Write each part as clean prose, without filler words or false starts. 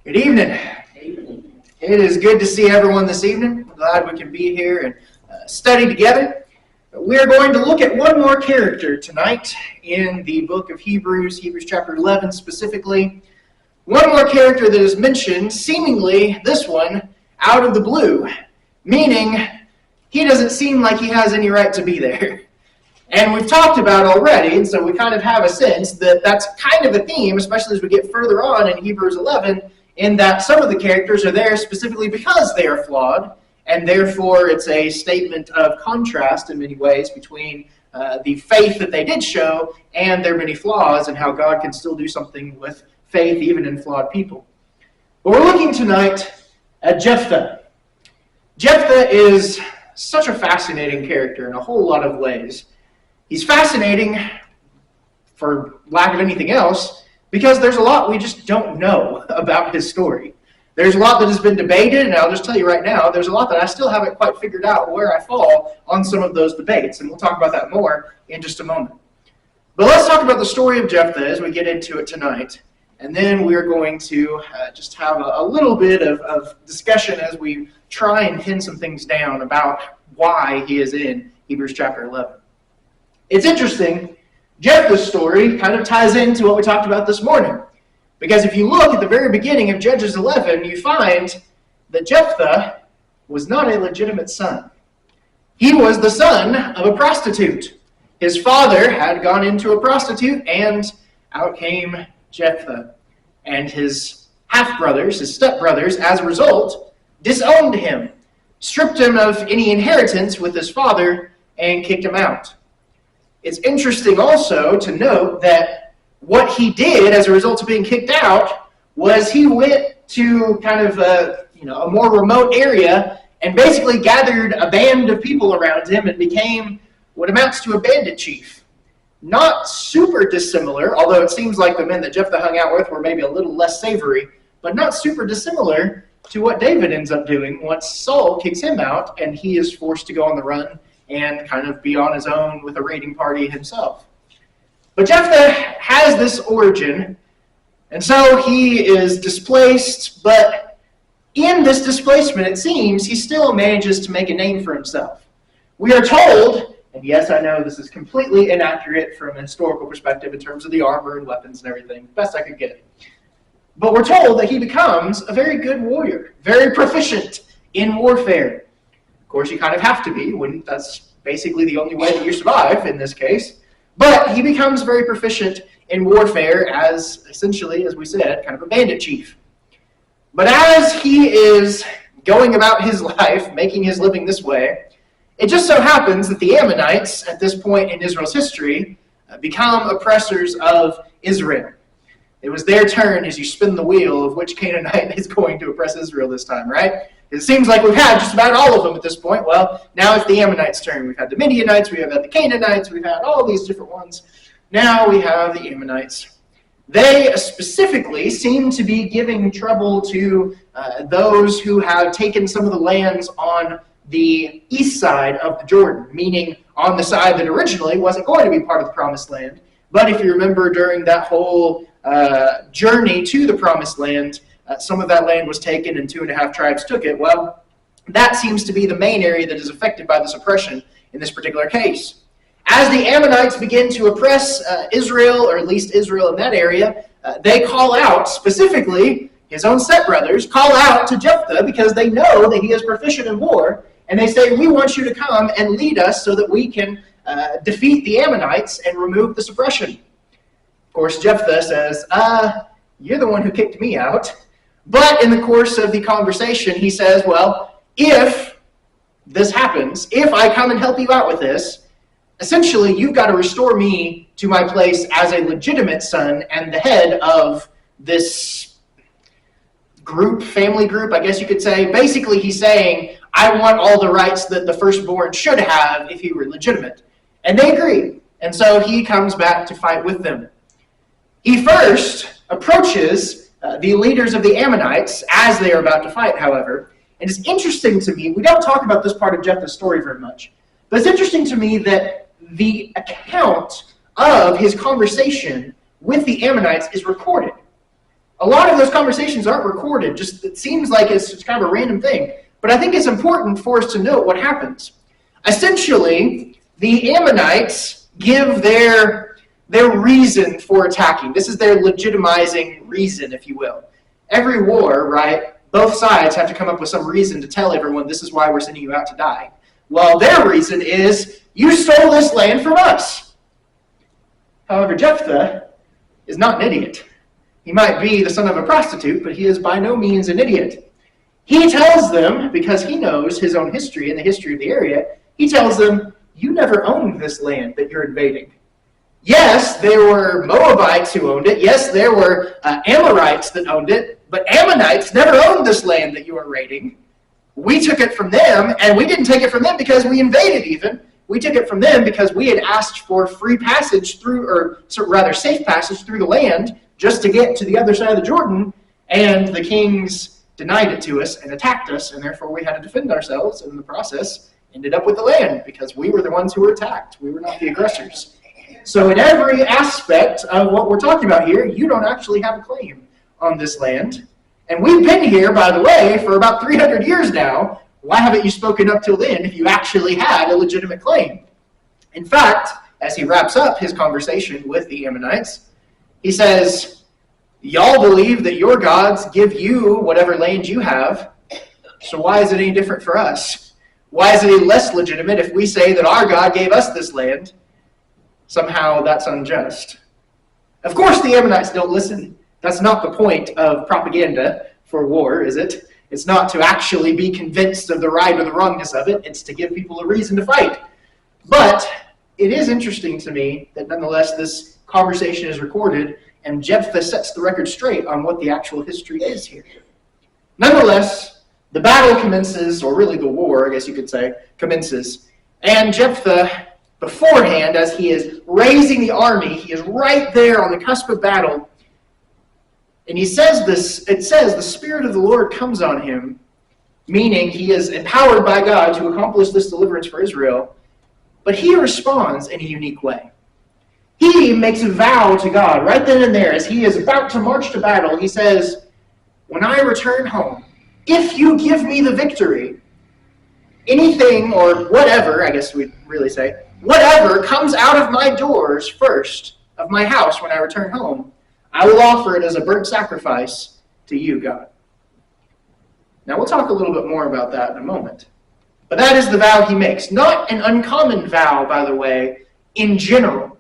Good evening. It is good to see everyone this evening. I'm glad we can be here and study together. We are going to look at one more character tonight in the book of Hebrews chapter 11 specifically. One more character that is mentioned, seemingly this one, out of the blue, meaning he doesn't seem like he has any right to be there. And we've talked about already, and so we kind of have a sense that that's kind of a theme, especially as we get further on in Hebrews 11, in that some of the characters are there specifically because they are flawed, and therefore it's a statement of contrast in many ways between the faith that they did show and their many flaws, and how God can still do something with faith even in flawed people. But we're looking tonight at Jephthah. Jephthah is such a fascinating character in a whole lot of ways. He's fascinating, for lack of anything else, because there's a lot we just don't know about his story. There's a lot that has been debated, and I'll just tell you right now, there's a lot that I still haven't quite figured out where I fall on some of those debates, and we'll talk about that more in just a moment. But let's talk about the story of Jephthah as we get into it tonight, and then we're going to just have a little bit of discussion as we try and pin some things down about why he is in Hebrews chapter 11. It's interesting, Jephthah's story kind of ties into what we talked about this morning. Because if you look at the very beginning of Judges 11, you find that Jephthah was not a legitimate son. He was the son of a prostitute. His father had gone into a prostitute, and out came Jephthah. And his half-brothers, his step-brothers, as a result, disowned him, stripped him of any inheritance with his father, and kicked him out. It's interesting also to note that what he did as a result of being kicked out was he went to kind of a more remote area and basically gathered a band of people around him and became what amounts to a bandit chief. Not super dissimilar, although it seems like the men that Jephthah hung out with were maybe a little less savory, but not super dissimilar to what David ends up doing once Saul kicks him out and he is forced to go on the run and kind of be on his own with a raiding party himself. But Jephthah has this origin, and so he is displaced, but in this displacement, it seems, he still manages to make a name for himself. We are told, and yes, I know this is completely inaccurate from a historical perspective in terms of the armor and weapons and everything, best I could get it. But we're told that he becomes a very good warrior, very proficient in warfare. Of course, you kind of have to be, when that's basically the only way that you survive in this case. But he becomes very proficient in warfare as, essentially, as we said, kind of a bandit chief. But as he is going about his life, making his living this way, it just so happens that the Ammonites, at this point in Israel's history, become oppressors of Israel. It was their turn as you spin the wheel of which Canaanite is going to oppress Israel this time, right? It seems like we've had just about all of them at this point. Well, now it's the Ammonites' turn. We've had the Midianites, we have had the Canaanites, we've had all these different ones. Now we have the Ammonites. They specifically seem to be giving trouble to those who have taken some of the lands on the east side of the Jordan, meaning on the side that originally wasn't going to be part of the Promised Land. But if you remember during that whole journey to the Promised Land, some of that land was taken and 2.5 tribes took it. Well, that seems to be the main area that is affected by this oppression in this particular case. As the Ammonites begin to oppress Israel, or at least Israel in that area, they call out, specifically his own stepbrothers, call out to Jephthah because they know that he is proficient in war, and they say, we want you to come and lead us so that we can defeat the Ammonites and remove this oppression. Of course, Jephthah says, you're the one who kicked me out. But in the course of the conversation, he says, well, if this happens, if I come and help you out with this, essentially you've got to restore me to my place as a legitimate son and the head of this group, family group, I guess you could say. Basically, he's saying, I want all the rights that the firstborn should have if he were legitimate. And they agree. And so he comes back to fight with them. He first approaches the leaders of the Ammonites as they are about to fight, however. And it's interesting to me, we don't talk about this part of Jephthah's story very much, but it's interesting to me that the account of his conversation with the Ammonites is recorded. A lot of those conversations aren't recorded. Just it seems like it's just kind of a random thing. But I think it's important for us to note what happens. Essentially, the Ammonites give their reason for attacking. This is their legitimizing reason, if you will. Every war, right, both sides have to come up with some reason to tell everyone this is why we're sending you out to die. Well, their reason is, you stole this land from us. However, Jephthah is not an idiot. He might be the son of a prostitute, but he is by no means an idiot. He tells them, because he knows his own history and the history of the area, he tells them, you never owned this land that you're invading. Yes, there were Moabites who owned it. Yes, there were Amorites that owned it. But Ammonites never owned this land that you are raiding. We took it from them, and we didn't take it from them because we invaded even. We took it from them because we had asked for free passage through, or rather safe passage through the land just to get to the other side of the Jordan, and the kings denied it to us and attacked us, and therefore we had to defend ourselves, and in the process ended up with the land because we were the ones who were attacked. We were not the aggressors. So in every aspect of what we're talking about here, you don't actually have a claim on this land. And we've been here, by the way, for about 300 years now. Why haven't you spoken up till then if you actually had a legitimate claim? In fact, as he wraps up his conversation with the Ammonites, he says, y'all believe that your gods give you whatever land you have, so why is it any different for us? Why is it any less legitimate if we say that our God gave us this land? Somehow that's unjust. Of course the Ammonites don't listen. That's not the point of propaganda for war, is it? It's not to actually be convinced of the right or the wrongness of it. It's to give people a reason to fight. But it is interesting to me that nonetheless this conversation is recorded and Jephthah sets the record straight on what the actual history is here. Nonetheless, the battle commences, or really the war, I guess you could say, commences. And Jephthah, beforehand, as he is raising the army, he is right there on the cusp of battle. And he says this, it says, the Spirit of the Lord comes on him, meaning he is empowered by God to accomplish this deliverance for Israel. But he responds in a unique way. He makes a vow to God right then and there as he is about to march to battle. He says, when I return home, if you give me the victory, anything or whatever, I guess we'd really say, whatever comes out of my doors first of my house when I return home, I will offer it as a burnt sacrifice to you, God. Now we'll talk a little bit more about that in a moment. But that is the vow he makes. Not an uncommon vow, by the way, in general.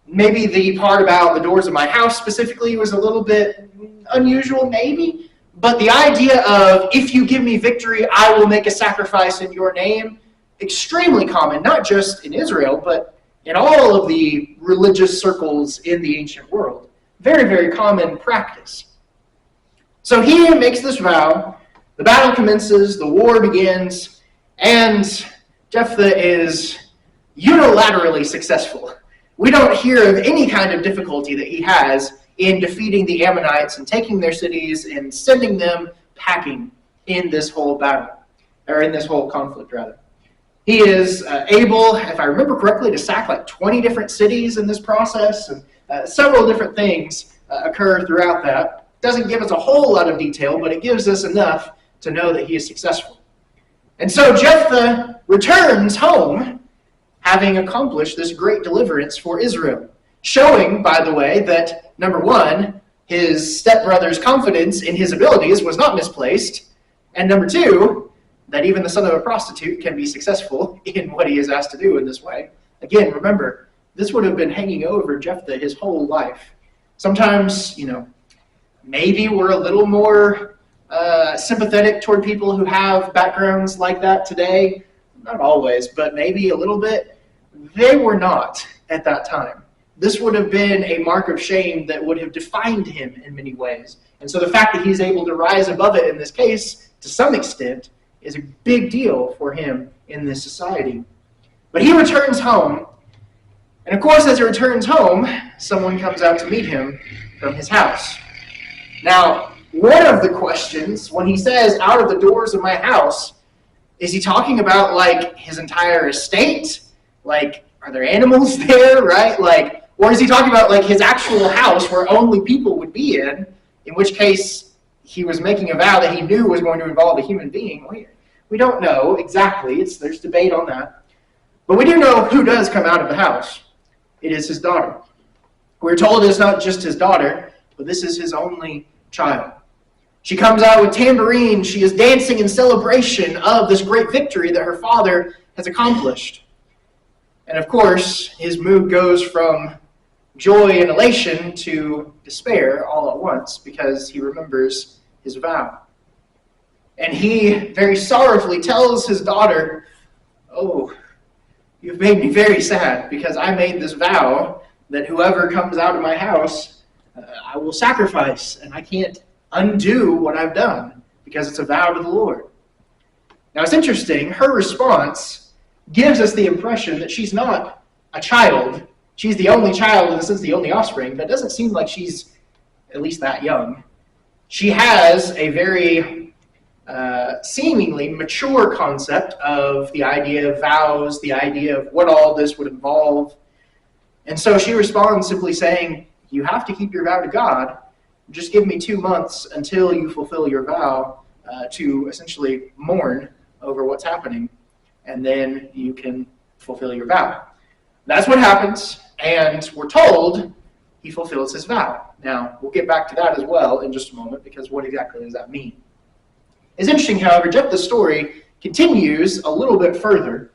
Maybe the part about the doors of my house specifically was a little bit unusual, maybe. But the idea of, if you give me victory, I will make a sacrifice in your name, extremely common, not just in Israel, but in all of the religious circles in the ancient world. Very, very common practice. So he makes this vow, the battle commences, the war begins, and Jephthah is unilaterally successful. We don't hear of any kind of difficulty that he has in defeating the Ammonites and taking their cities and sending them packing in this whole battle, or in this whole conflict, rather. He is able, if I remember correctly, to sack like 20 different cities in this process, and several different things occur throughout that. Doesn't give us a whole lot of detail, but it gives us enough to know that he is successful. And so Jephthah returns home, having accomplished this great deliverance for Israel, showing, by the way, that, number one, his stepbrother's confidence in his abilities was not misplaced, and number two, that even the son of a prostitute can be successful in what he is asked to do in this way. Again, remember, this would have been hanging over Jephthah his whole life. Sometimes, maybe we're a little more sympathetic toward people who have backgrounds like that today. Not always, but maybe a little bit. They were not at that time. This would have been a mark of shame that would have defined him in many ways. And so the fact that he's able to rise above it in this case, to some extent, is a big deal for him in this society. But he returns home, and of course as he returns home, someone comes out to meet him from his house. Now, one of the questions, when he says, out of the doors of my house, is he talking about like his entire estate? Like, are there animals there, right? Like, or is he talking about like his actual house where only people would be in? in which case he was making a vow that he knew was going to involve a human being. We don't know exactly. There's debate on that. But we do know who does come out of the house. It is his daughter. We're told it's not just his daughter, but this is his only child. She comes out with tambourine. She is dancing in celebration of this great victory that her father has accomplished. And of course, his mood goes from joy and elation to despair all at once because he remembers his vow. And he very sorrowfully tells his daughter, "Oh, you've made me very sad because I made this vow that whoever comes out of my house, I will sacrifice, and I can't undo what I've done because it's a vow to the Lord." Now it's interesting, her response gives us the impression that she's not a child. She's the only child, in the sense the only offspring, but it doesn't seem like she's at least that young. She has a very seemingly mature concept of the idea of vows, the idea of what all this would involve. And so she responds simply saying, "You have to keep your vow to God. Just give me 2 months until you fulfill your vow to essentially mourn over what's happening, and then you can fulfill your vow." That's what happens, and we're told he fulfills his vow. Now, we'll get back to that as well in just a moment, because what exactly does that mean? It's interesting, however, Jephthah's story continues a little bit further.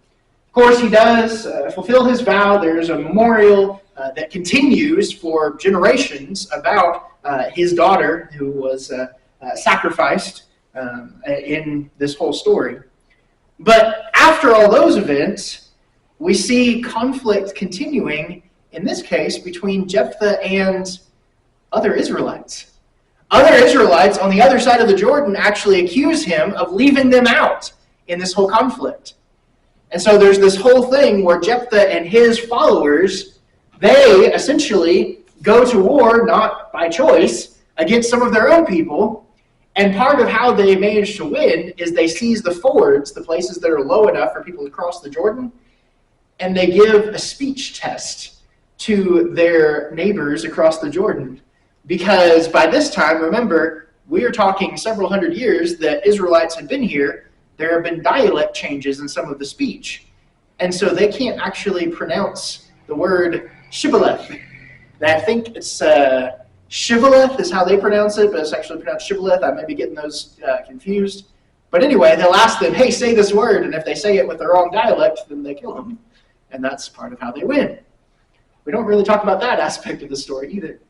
Of course, he does fulfill his vow. There's a memorial that continues for generations about his daughter who was sacrificed in this whole story. But after all those events, we see conflict continuing, in this case, between Jephthah and other Israelites. Other Israelites on the other side of the Jordan actually accuse him of leaving them out in this whole conflict. And so there's this whole thing where Jephthah and his followers, they essentially go to war, not by choice, against some of their own people. And part of how they manage to win is they seize the fords, the places that are low enough for people to cross the Jordan, and they give a speech test to their neighbors across the Jordan. Because by this time, remember, we are talking several hundred years that Israelites had been here. There have been dialect changes in some of the speech. And so they can't actually pronounce the word shibboleth. I think it's shibboleth is how they pronounce it, but it's actually pronounced shibboleth. I may be getting those confused. But anyway, they'll ask them, "Hey, say this word," and if they say it with the wrong dialect, then they kill them. And that's part of how they win. We don't really talk about that aspect of the story either.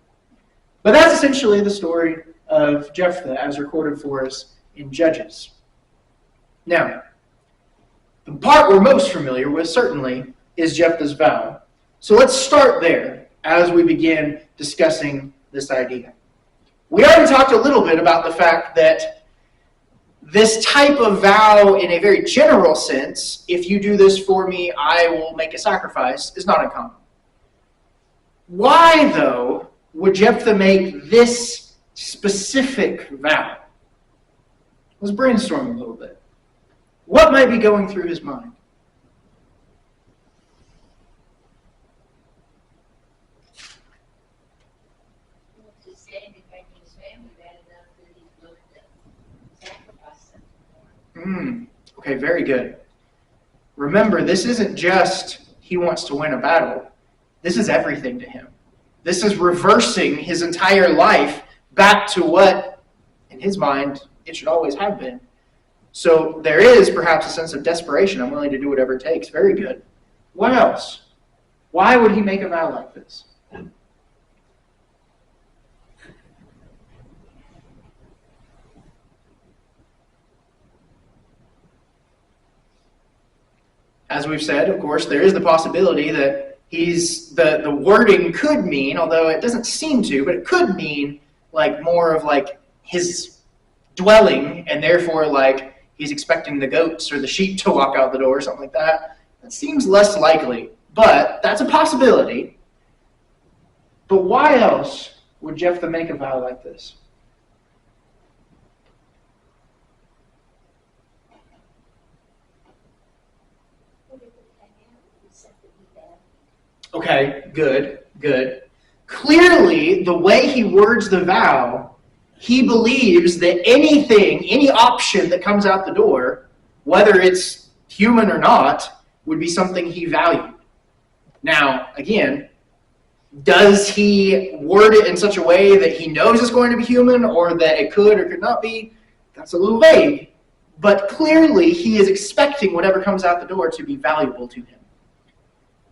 But that's essentially the story of Jephthah as recorded for us in Judges. Now, the part we're most familiar with, certainly, is Jephthah's vow. So let's start there as we begin discussing this idea. We already talked a little bit about the fact that this type of vow, in a very general sense, if you do this for me, I will make a sacrifice, is not uncommon. Why, though, would Jephthah make this specific vow? Let's brainstorm a little bit. What might be going through his mind? Okay, very good. Remember, this isn't just he wants to win a battle. This is everything to him. This is reversing his entire life back to what, in his mind, it should always have been. So there is perhaps a sense of desperation. I'm willing to do whatever it takes. Very good. What else? Why would he make a vow like this? As we've said, of course, there is the possibility that the wording could mean, although it doesn't seem to, but it could mean like more of like his dwelling, and therefore like he's expecting the goats or the sheep to walk out the door or something like that. That seems less likely, but that's a possibility. But why else would Jephthah make a vow like this? Okay, good. Clearly, the way he words the vow he believes that anything, any option that comes out the door, whether it's human or not, would be something he valued. Now, again, does he word it in such a way that he knows it's going to be human or that it could or could not be? That's a little vague. But clearly, he is expecting whatever comes out the door to be valuable to him.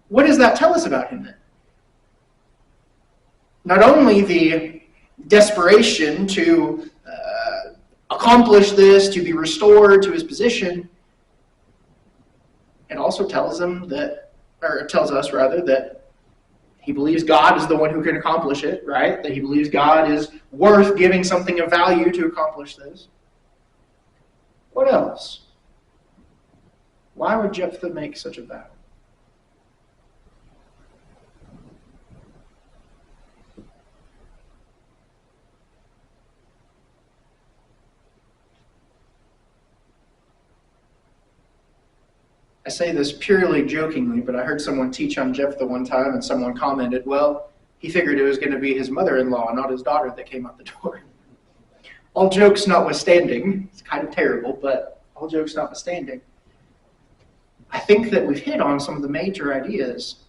What does that tell us about him then? Not only the desperation to accomplish this, to be restored to his position, it also tells him that, or it tells us rather, that he believes God is the one who can accomplish it, right? That he believes God is worth giving something of value to accomplish this. What else? Why would Jephthah make such a vow? I say this purely jokingly, but I heard someone teach on Jephthah one time, and someone commented, well, he figured it was going to be his mother-in-law, not his daughter, that came out the door. All jokes notwithstanding, it's kind of terrible, but all jokes notwithstanding, I think that we've hit on some of the major ideas.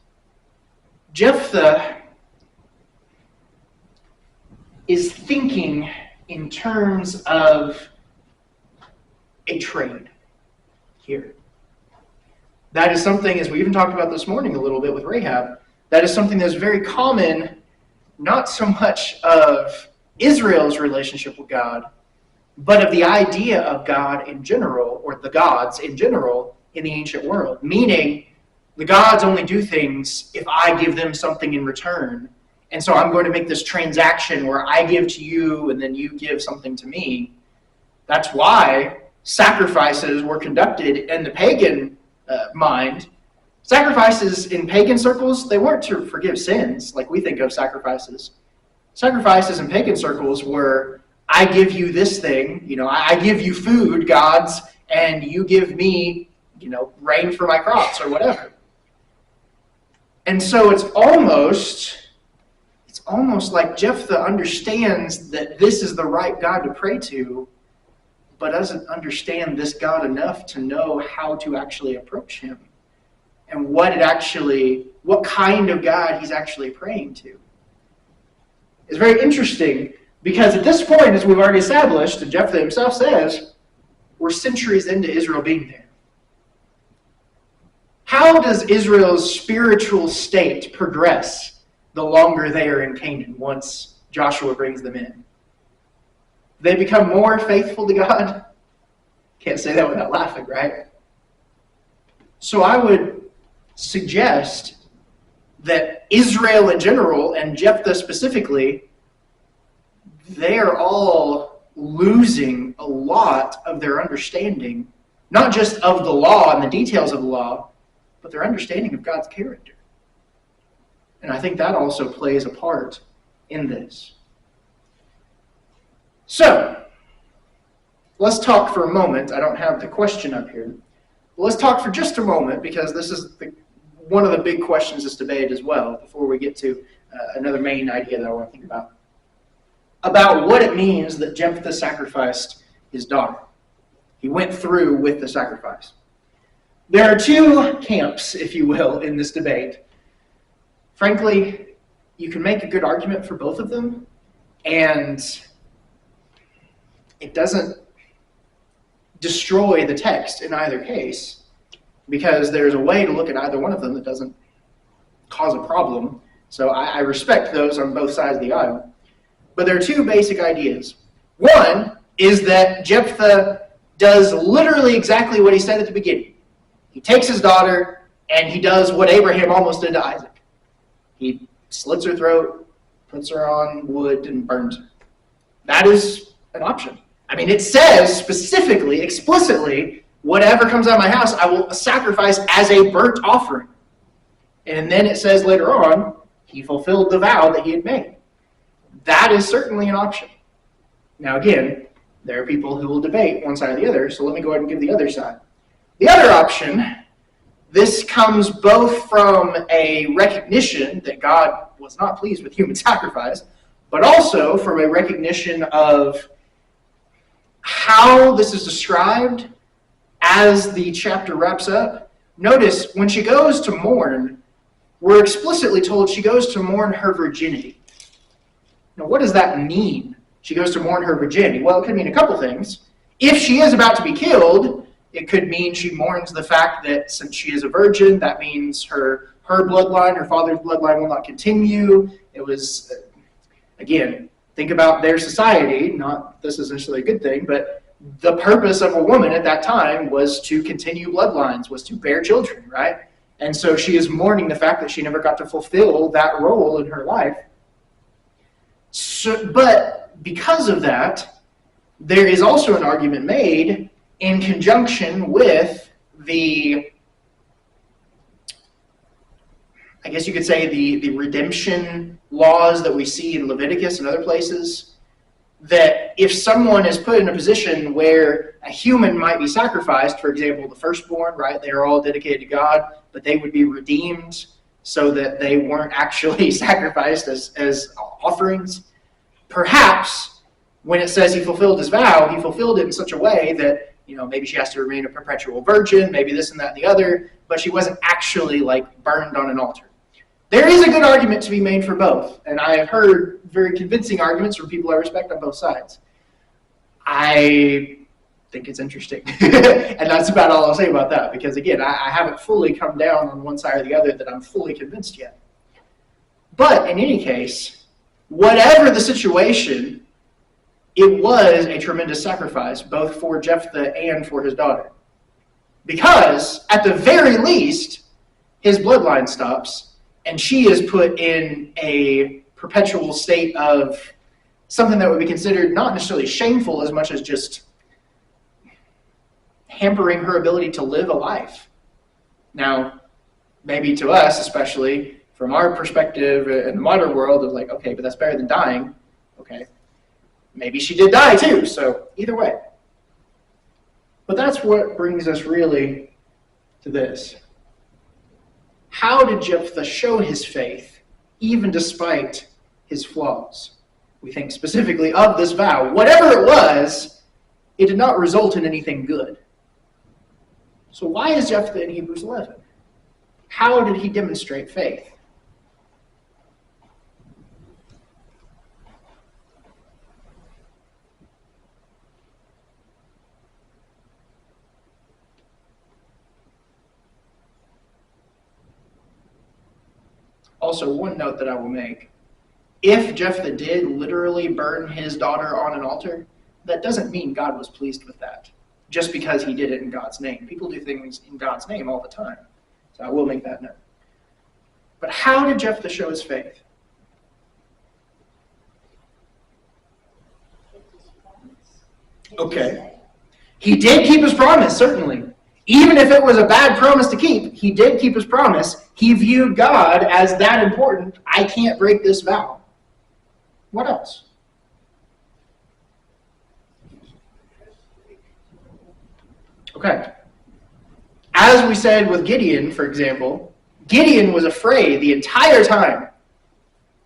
Jephthah is thinking in terms of a trade here. That is something, as we even talked about this morning a little bit with Rahab, that is something that's very common, not so much of Israel's relationship with God, but of the idea of God in general, or the gods in general, in the ancient world. Meaning, the gods only do things if I give them something in return. And so I'm going to make this transaction where I give to you and then you give something to me. That's why sacrifices were conducted in the pagan mind. Sacrifices in pagan circles, they weren't to forgive sins like we think of sacrifices. Sacrifices in pagan circles were, I give you this thing, I give you food, gods, and you give me, rain for my crops or whatever. And so it's almost like Jephthah understands that this is the right God to pray to, but doesn't understand this God enough to know how to actually approach him and what kind of God he's actually praying to. It's very interesting because at this point, as we've already established, and Jephthah himself says, we're centuries into Israel being there. How does Israel's spiritual state progress the longer they are in Canaan once Joshua brings them in? They become more faithful to God? Can't say that without laughing, right? So I would suggest that Israel in general, and Jephthah specifically, they are all losing a lot of their understanding, not just of the law and the details of the law, but their understanding of God's character. And I think that also plays a part in this. So, let's talk for a moment. I don't have the question up here. But let's talk for just a moment, because this is one of the big questions that's debated as well, before we get to another main idea that I want to think about what it means that Jephthah sacrificed his daughter. He went through with the sacrifice. There are two camps, if you will, in this debate. Frankly, you can make a good argument for both of them, and it doesn't destroy the text in either case, because there's a way to look at either one of them that doesn't cause a problem. So I respect those on both sides of the aisle. But there are two basic ideas. One is that Jephthah does literally exactly what he said at the beginning. He takes his daughter and he does what Abraham almost did to Isaac. He slits her throat, puts her on wood, and burns her. That is an option. I mean, it says specifically, explicitly, whatever comes out of my house, I will sacrifice as a burnt offering. And then it says later on, he fulfilled the vow that he had made. That is certainly an option. Now again, there are people who will debate one side or the other, so let me go ahead and give the other side. The other option, this comes both from a recognition that God was not pleased with human sacrifice, but also from a recognition of how this is described as the chapter wraps up. Notice when she goes to mourn, we're explicitly told she goes to mourn her virginity. Now, what does that mean? She goes to mourn her virginity. Well, it could mean a couple things. If she is about to be killed, it could mean she mourns the fact that since she is a virgin, that means her bloodline, her father's bloodline will not continue. It was, again, think about their society. Not this is necessarily a good thing, but the purpose of a woman at that time was to continue bloodlines, was to bear children, right? And so she is mourning the fact that she never got to fulfill that role in her life. But because of that, there is also an argument made in conjunction with the, I guess you could say, the redemption laws that we see in Leviticus and other places, that if someone is put in a position where a human might be sacrificed, for example, the firstborn, right? They are all dedicated to God, but they would be redeemed so that they weren't actually sacrificed as offerings. Perhaps when it says he fulfilled his vow, he fulfilled it in such a way that, maybe she has to remain a perpetual virgin, maybe this and that and the other, but she wasn't actually burned on an altar. There is a good argument to be made for both, and I have heard very convincing arguments from people I respect on both sides. I think it's interesting, and that's about all I'll say about that, because again, I haven't fully come down on one side or the other that I'm fully convinced yet. But in any case, whatever the situation, it was a tremendous sacrifice, both for Jephthah and for his daughter. Because, at the very least, his bloodline stops, and she is put in a perpetual state of something that would be considered not necessarily shameful as much as just hampering her ability to live a life. Now, maybe to us, especially from our perspective in the modern world, of okay, but that's better than dying. Okay, maybe she did die too, so either way. But that's what brings us really to this. How did Jephthah show his faith, even despite his flaws? We think specifically of this vow. Whatever it was, it did not result in anything good. So why is Jephthah in Hebrews 11? How did he demonstrate faith? Also, one note that I will make. If Jephthah did literally burn his daughter on an altar, that doesn't mean God was pleased with that, just because he did it in God's name. People do things in God's name all the time. So I will make that note. But how did Jephthah show his faith? Okay. He did keep his promise, certainly. Even if it was a bad promise to keep, he did keep his promise. He viewed God as that important. I can't break this vow. What else? Okay. As we said with Gideon, for example, Gideon was afraid the entire time.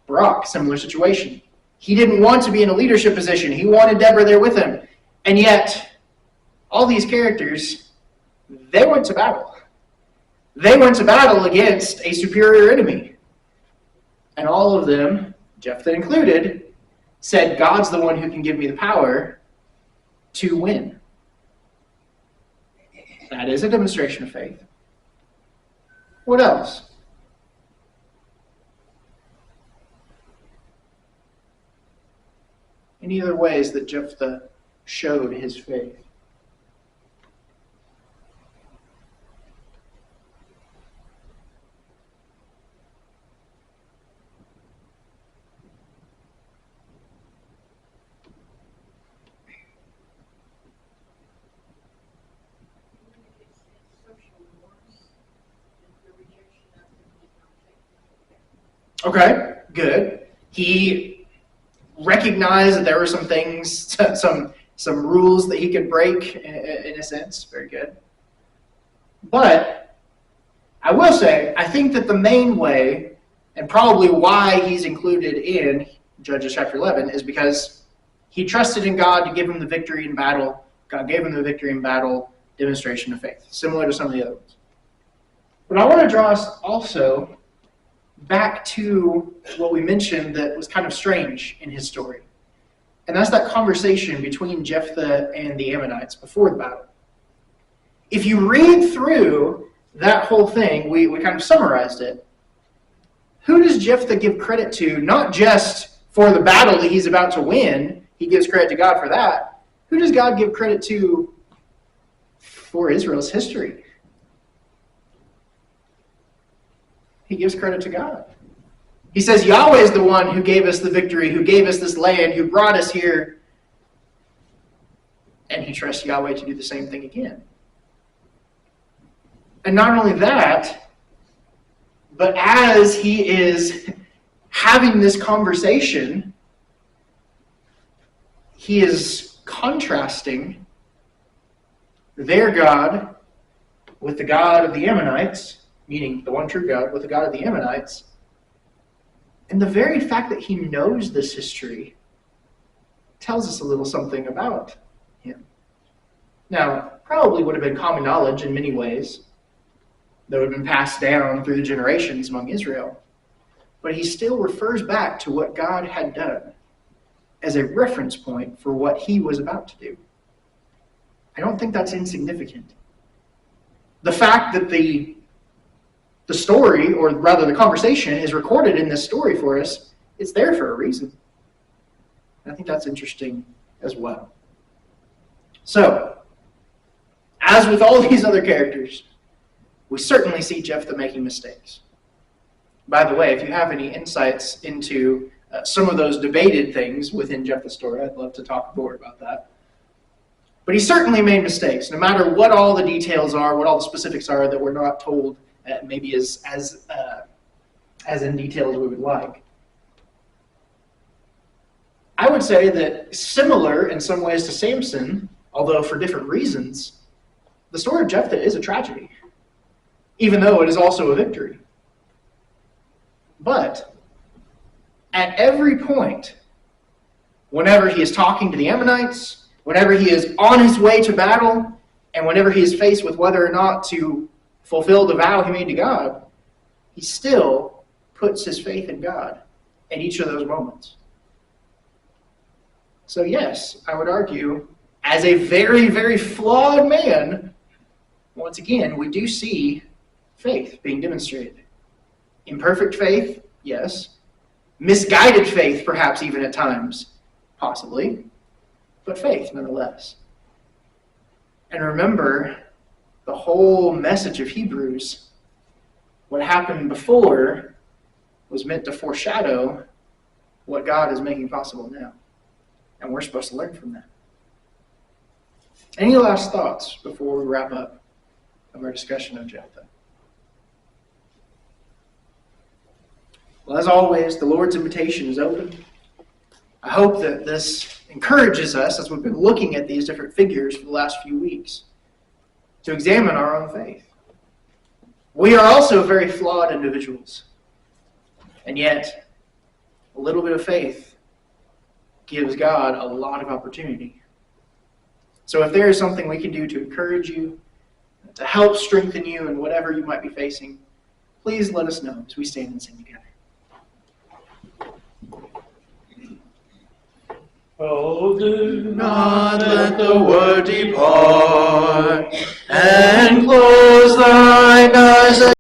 Barak, similar situation. He didn't want to be in a leadership position. He wanted Deborah there with him. And yet, all these characters, they went to battle. They went to battle against a superior enemy. And all of them, Jephthah included, said, God's the one who can give me the power to win. That is a demonstration of faith. What else? Any other ways that Jephthah showed his faith? Okay, good. He recognized that there were some things, some rules that he could break in a sense. Very good. But I will say, I think that the main way, and probably why he's included in Judges chapter 11, is because he trusted in God to give him the victory in battle. God gave him the victory in battle, demonstration of faith, similar to some of the other ones. But I want to draw us also back to what we mentioned that was kind of strange in his story. And that's that conversation between Jephthah and the Ammonites before the battle. If you read through that whole thing, we kind of summarized it. Who does Jephthah give credit to, not just for the battle that he's about to win? He gives credit to God for that. Who does God give credit to for Israel's history? He gives credit to God. He says Yahweh is the one who gave us the victory, who gave us this land, who brought us here. And he trusts Yahweh to do the same thing again. And not only that, but as he is having this conversation, he is contrasting their God with the God of the Ammonites, meaning the one true God, with the God of the Ammonites. And the very fact that he knows this history tells us a little something about him. Now, probably would have been common knowledge in many ways that would have been passed down through the generations among Israel. But he still refers back to what God had done as a reference point for what he was about to do. I don't think that's insignificant. The fact that the story, or rather the conversation, is recorded in this story for us, it's there for a reason. I think that's interesting as well. So, as with all these other characters, we certainly see Jephthah making mistakes. By the way, if you have any insights into some of those debated things within Jephthah's story, I'd love to talk more about that. But he certainly made mistakes, no matter what all the details are, what all the specifics are that we're not told maybe as in detail as we would like. I would say that similar in some ways to Samson, although for different reasons, the story of Jephthah is a tragedy, even though it is also a victory. But at every point, whenever he is talking to the Ammonites, whenever he is on his way to battle, and whenever he is faced with whether or not to fulfill the vow he made to God, he still puts his faith in God at each of those moments. So yes, I would argue, as a very, very flawed man, once again, we do see faith being demonstrated. Imperfect faith, yes. Misguided faith, perhaps even at times, possibly. But faith, nonetheless. And remember, the whole message of Hebrews, what happened before was meant to foreshadow what God is making possible now. And we're supposed to learn from that. Any last thoughts before we wrap up of our discussion of Jephthah? Well, as always, the Lord's invitation is open. I hope that this encourages us, as we've been looking at these different figures for the last few weeks, to examine our own faith. We are also very flawed individuals. And yet, a little bit of faith gives God a lot of opportunity. So if there is something we can do to encourage you, to help strengthen you in whatever you might be facing, please let us know as we stand and sing together. Oh, do not let the word depart, and close thine eyes